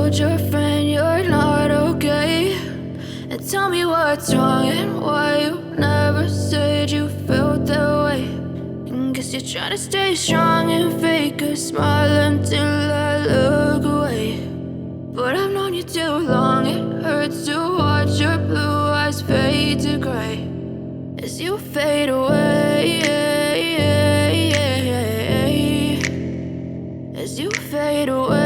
told your friend you're not okay? And tell me what's wrong and why you never said you felt that way. And guess you're trying to stay strong and fake a smile until I look away. But I've known you too long, it hurts to watch your blue eyes fade to gray as you fade away, as you fade away.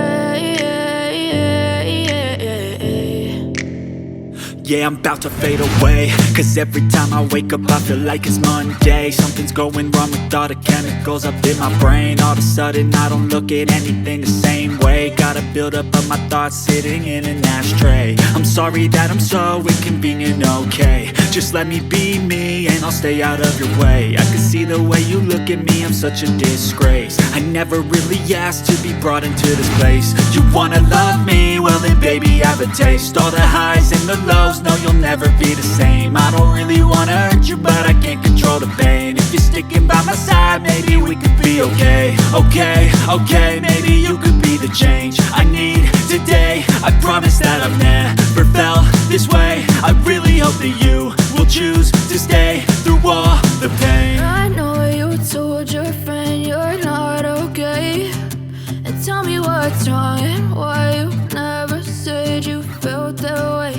Yeah, I'm about to fade away, cause every time I wake up I feel like it's Monday. Something's going wrong with all the chemicals up in my brain. All of a sudden I don't look at anything the same way. Gotta build up of my thoughts sitting in an ashtray. I'm sorry that I'm so inconvenient, okay? Just let me be me and I'll stay out of your way. I can see the way you look at me, I'm such a disgrace. I never really asked to be brought into this place. You wanna love me? Well then baby, have a taste. All the highs and the lows, no, you'll never be the same. I don't really wanna hurt you, but I can't control the pain. If you're sticking by my side, maybe we could be okay. Okay, maybe you could be the change I need today. I promise that I've never felt this way. I really hope that you will choose to stay through all the pain. I know you told your friend you're not okay. And tell me what's wrong and why you never said you felt that way.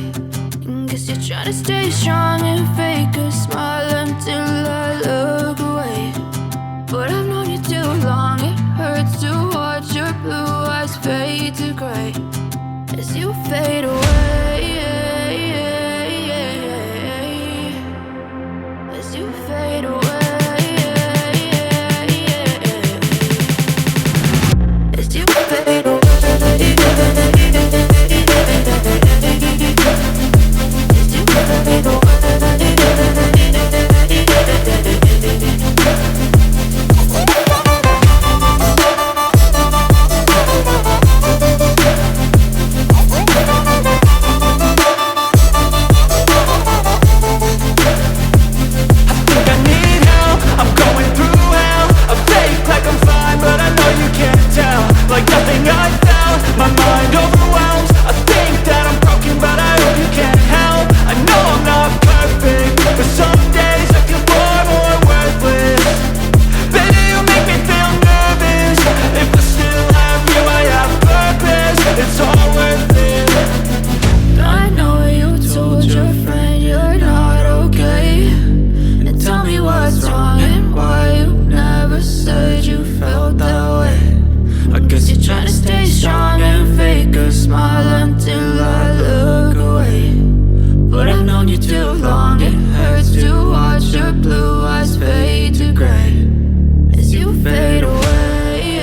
And guess you're trying to stay strong and fake a smile until I look away. But I've known you too long, it hurts to watch your blue eyes fade to gray as you fade away, as you fade away. As you fade away, as you fade away. Like nothing I found, my mind overwhelms. I think that I'm broken, but I hope you can't help. I know I'm not perfect, but some days I feel far more worthless. Baby, you make me feel nervous. If I still have you, I have purpose. It's all worth it. I know you told your friend you're not okay. And tell me what's wrong and why you never said you felt that way. I guess you're trying to stay strong and fake a smile until I look away. But I've known you too long, it hurts to watch your blue eyes fade to gray as you fade away,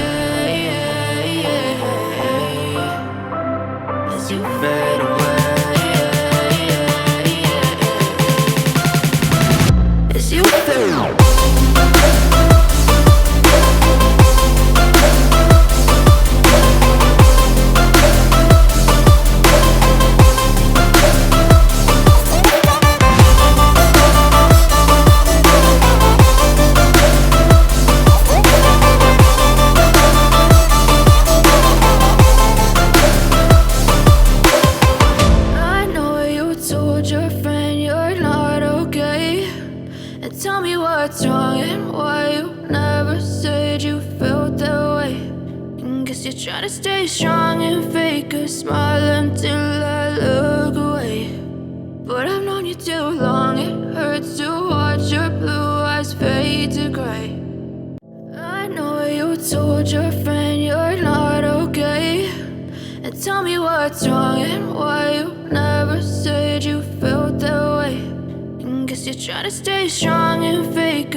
as you fade away, as you fade away. Tell me what's wrong and why you never said you felt that way. And guess you're trying to stay strong and fake a smile until I look away. But I've known you too long, it hurts to watch your blue eyes fade to gray. I know you told your friend you're not okay. And tell me what's wrong and why you never said you felt that way. Guess you're trying to stay strong and fake